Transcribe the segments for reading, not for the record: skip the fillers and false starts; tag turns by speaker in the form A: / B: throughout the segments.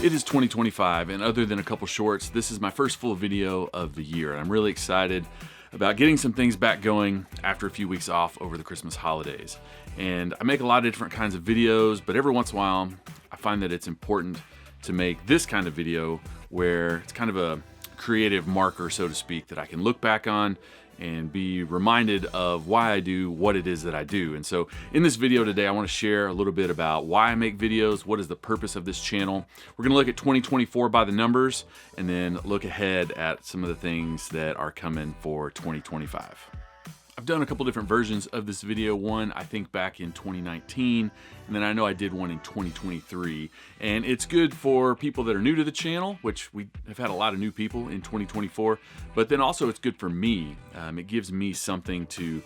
A: It is 2025, and other than a couple shorts, this is my first full video of the year. And I'm really excited about getting some things back going after a few weeks off over the Christmas holidays. And I make a lot of different kinds of videos, but every once in a while, I find that it's important to make this kind of video where it's kind of a creative marker, so to speak, that I can look back on and be reminded of why I do what it is that I do. And so in this video today, I want to share a little bit about why I make videos, what is the purpose of this channel. We're going to look at 2024 by the numbers, and then look ahead at some of the things that are coming for 2025. I've done a couple different versions of this video. One, I think back in 2019, and then I know I did one in 2023. And it's good for people that are new to the channel, which we have had a lot of new people in 2024, but then also it's good for me. It gives me something to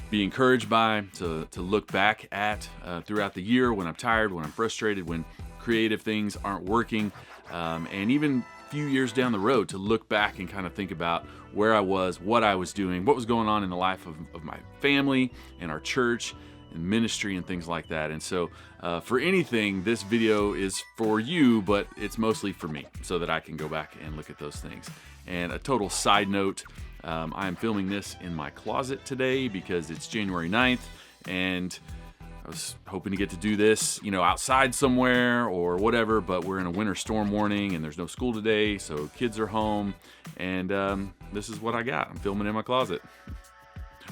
A: be encouraged by, to look back at throughout the year when I'm tired, when I'm frustrated, when creative things aren't working, and even few years down the road to look back and kind of think about where I was, what I was doing, what was going on in the life of my family and our church and ministry and things like that. And so for anything, this video is for you, but it's mostly for me so that I can go back and look at those things. And a total side note, I am filming this in my closet today because it's January 9th, and I was hoping to get to do this, outside somewhere or whatever, but we're in a winter storm warning and there's no school today, so kids are home, and this is what I got. I'm filming in my closet.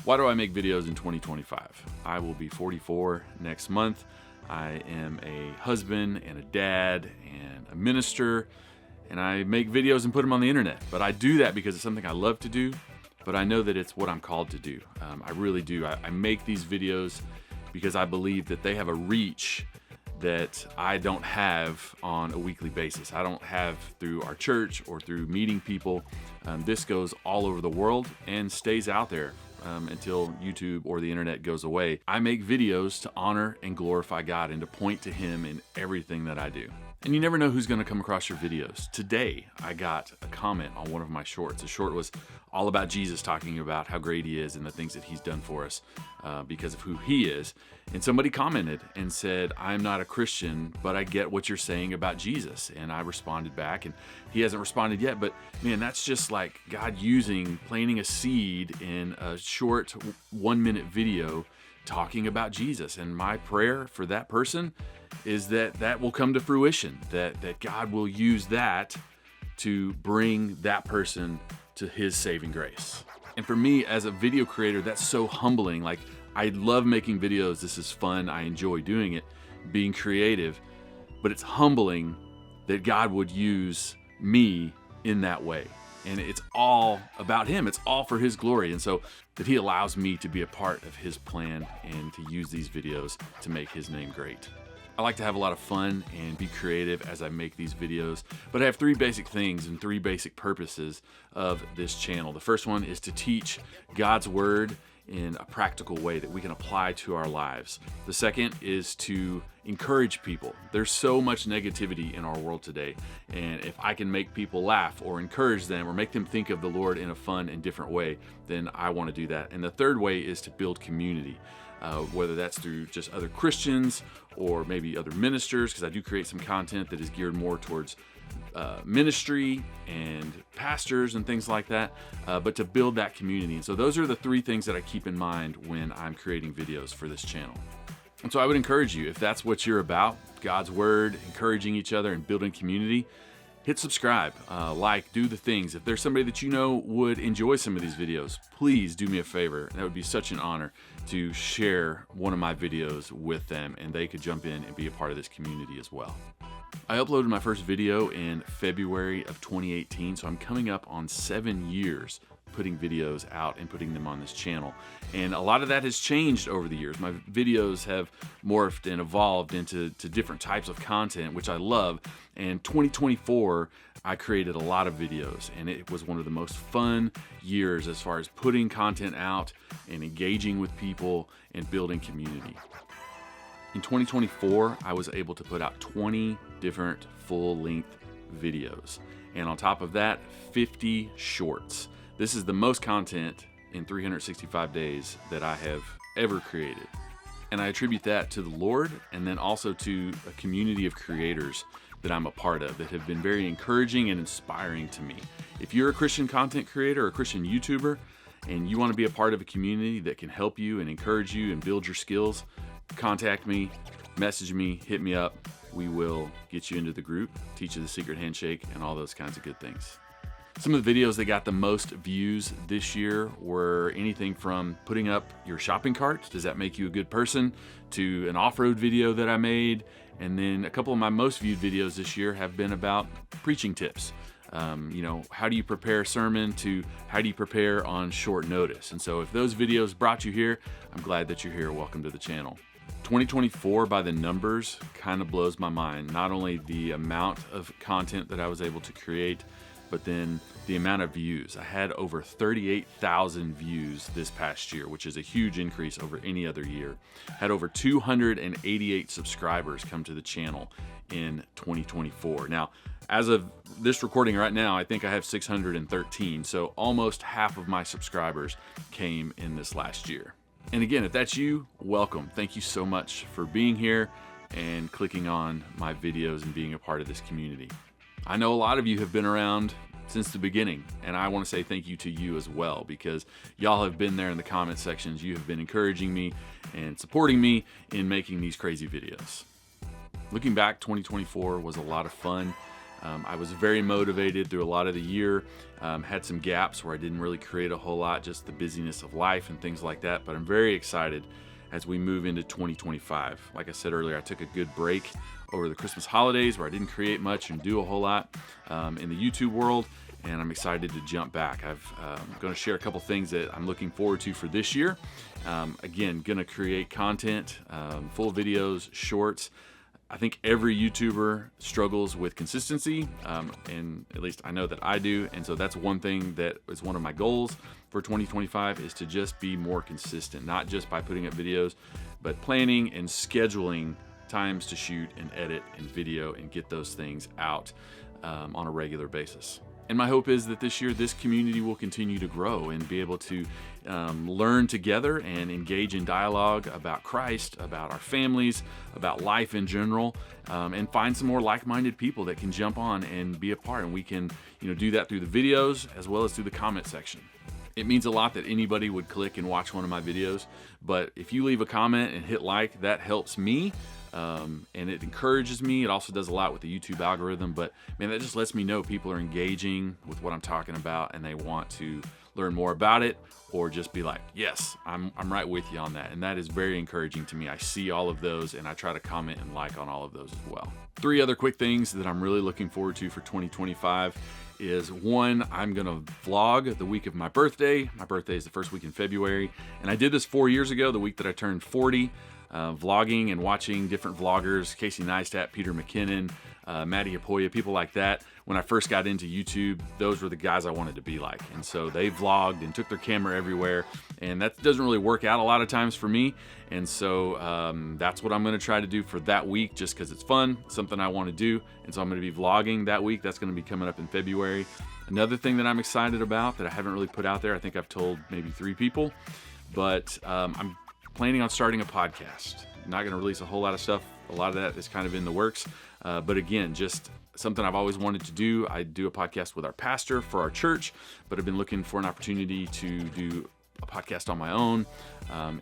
A: Why do I make videos in 2025? I will be 44 next month. I am a husband and a dad and a minister, and I make videos and put them on the internet. But I do that because it's something I love to do, but I know that it's what I'm called to do. I really do. I make these videos because I believe that they have a reach that I don't have on a weekly basis. I don't have through our church or through meeting people. This goes all over the world and stays out there until YouTube or the internet goes away. I make videos to honor and glorify God and to point to Him in everything that I do. And you never know who's going to come across your videos. Today, I got a comment on one of my shorts. The short was all about Jesus, talking about how great He is and the things that He's done for us because of who He is. And somebody commented and said, I'm not a Christian, but I get what you're saying about Jesus. And I responded back, and he hasn't responded yet, but man, that's just like God planting a seed in a short 1-minute video talking about Jesus. And my prayer for that person is that will come to fruition, that God will use that to bring that person to His saving grace. And for me as a video creator, that's so humbling. Like, I love making videos. This is fun. I enjoy doing it, being creative, but it's humbling that God would use me in that way. And it's all about Him. It's all for His glory. And so that He allows me to be a part of His plan and to use these videos to make His name great. I like to have a lot of fun and be creative as I make these videos, but I have 3 basic things and 3 basic purposes of this channel. The first one is to teach God's Word in a practical way that we can apply to our lives. The second is to encourage people. There's so much negativity in our world today, and if I can make people laugh or encourage them or make them think of the Lord in a fun and different way, then I want to do that. And the third way is to build community. Whether that's through just other Christians or maybe other ministers, because I do create some content that is geared more towards ministry and pastors and things like that, but to build that community. And so those are the 3 things that I keep in mind when I'm creating videos for this channel. And so I would encourage you, if that's what you're about, God's Word, encouraging each other and building community, hit subscribe, do the things. If there's somebody that you know would enjoy some of these videos, please do me a favor. That would be such an honor to share one of my videos with them, and they could jump in and be a part of this community as well. I uploaded my first video in February of 2018, so I'm coming up on 7 years putting videos out and putting them on this channel. And a lot of that has changed over the years. My videos have morphed and evolved into different types of content, which I love. And 2024, I created a lot of videos, and it was one of the most fun years as far as putting content out and engaging with people and building community. In 2024, I was able to put out 20 different full-length videos. And on top of that, 50 shorts. This is the most content in 365 days that I have ever created. And I attribute that to the Lord, and then also to a community of creators that I'm a part of that have been very encouraging and inspiring to me. If you're a Christian content creator or a Christian YouTuber, and you want to be a part of a community that can help you and encourage you and build your skills, contact me, message me, hit me up. We will get you into the group, teach you the secret handshake, and all those kinds of good things. Some of the videos that got the most views this year were anything from putting up your shopping cart, does that make you a good person, to an off-road video that I made. And then a couple of my most viewed videos this year have been about preaching tips. How do you prepare a sermon, to how do you prepare on short notice? And so if those videos brought you here, I'm glad that you're here. Welcome to the channel. 2024 by the numbers kind of blows my mind. Not only the amount of content that I was able to create, but then the amount of views. I had over 38,000 views this past year, which is a huge increase over any other year. Had over 288 subscribers come to the channel in 2024. Now, as of this recording right now, I think I have 613. So almost half of my subscribers came in this last year. And again, if that's you, welcome. Thank you so much for being here and clicking on my videos and being a part of this community. I know a lot of you have been around since the beginning, and I want to say thank you to you as well, because y'all have been there in the comment sections. You have been encouraging me and supporting me in making these crazy videos. Looking back, 2024 was a lot of fun. I was very motivated through a lot of the year. Had some gaps where I didn't really create a whole lot, just the busyness of life and things like that. But I'm very excited as we move into 2025. Like I said earlier, I took a good break over the Christmas holidays where I didn't create much and do a whole lot in the YouTube world. And I'm excited to jump back. I'm going to share a couple things that I'm looking forward to for this year. Again, going to create content, full videos, shorts. I think every YouTuber struggles with consistency, and at least I know that I do. And so that's one thing that is one of my goals for 2025 is to just be more consistent, not just by putting up videos, but planning and scheduling times to shoot and edit and video and get those things out on a regular basis. And my hope is that this year, this community will continue to grow and be able to learn together and engage in dialogue about Christ, about our families, about life in general, and find some more like-minded people that can jump on and be a part. And we can, do that through the videos as well as through the comment section. It means a lot that anybody would click and watch one of my videos, but if you leave a comment and hit like, that helps me. And it encourages me. It also does a lot with the YouTube algorithm, but man, that just lets me know people are engaging with what I'm talking about and they want to learn more about it, or just be like, yes, I'm right with you on that. And that is very encouraging to me. I see all of those and I try to comment and like on all of those as well. 3 other quick things that I'm really looking forward to for 2025 is, one, I'm gonna vlog the week of my birthday. My birthday is the first week in February, and I did this 4 years ago, the week that I turned 40. Vlogging and watching different vloggers, Casey Neistat, Peter McKinnon, Maddie Apoya, people like that. When I first got into YouTube, those were the guys I wanted to be like. And so they vlogged and took their camera everywhere. And that doesn't really work out a lot of times for me. And so that's what I'm going to try to do for that week, just because it's fun, something I want to do. And so I'm going to be vlogging that week. That's going to be coming up in February. Another thing that I'm excited about that I haven't really put out there, I think I've told maybe 3 people, but I'm planning on starting a podcast. I'm not going to release a whole lot of stuff. A lot of that is kind of in the works. But again, just something I've always wanted to do. I do a podcast with our pastor for our church, but I've been looking for an opportunity to do a podcast on my own.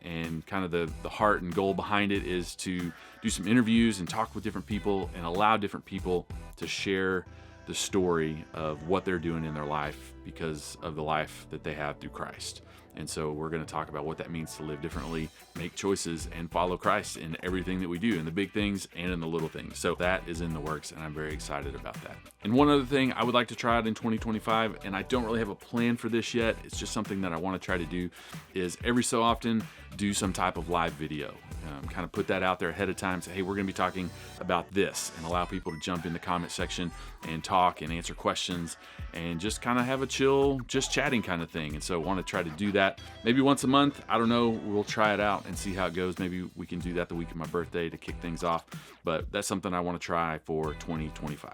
A: And kind of the heart and goal behind it is to do some interviews and talk with different people and allow different people to share the story of what they're doing in their life because of the life that they have through Christ. And so we're going to talk about what that means to live differently, make choices, and follow Christ in everything that we do, in the big things and in the little things. So that is in the works, and I'm very excited about that. And one other thing I would like to try out in 2025, and I don't really have a plan for this yet, it's just something that I want to try to do, is every so often do some type of live video. Kind of put that out there ahead of time, say, hey, we're going to be talking about this, and allow people to jump in the comment section and talk and answer questions and just kind of have a chill, just chatting kind of thing. And so I want to try to do that maybe once a month. I don't know. We'll try it out and see how it goes. Maybe we can do that the week of my birthday to kick things off, but that's something I want to try for 2025.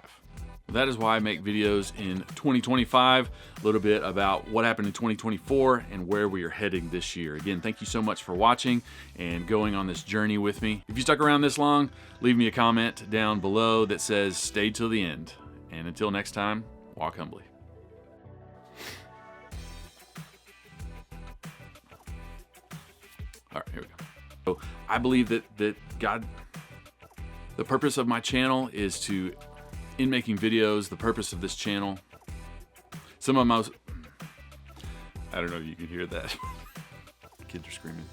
A: That is why I make videos in 2025, a little bit about what happened in 2024 and where we are heading this year. Again, thank you so much for watching and going on this journey with me. If you stuck around this long, leave me a comment down below that says stay till the end. And until next time, walk humbly. All right, here we go. So I believe that God, the purpose of my channel is to, in making videos, the purpose of this channel, some of my, I don't know if you can hear that. Kids are screaming.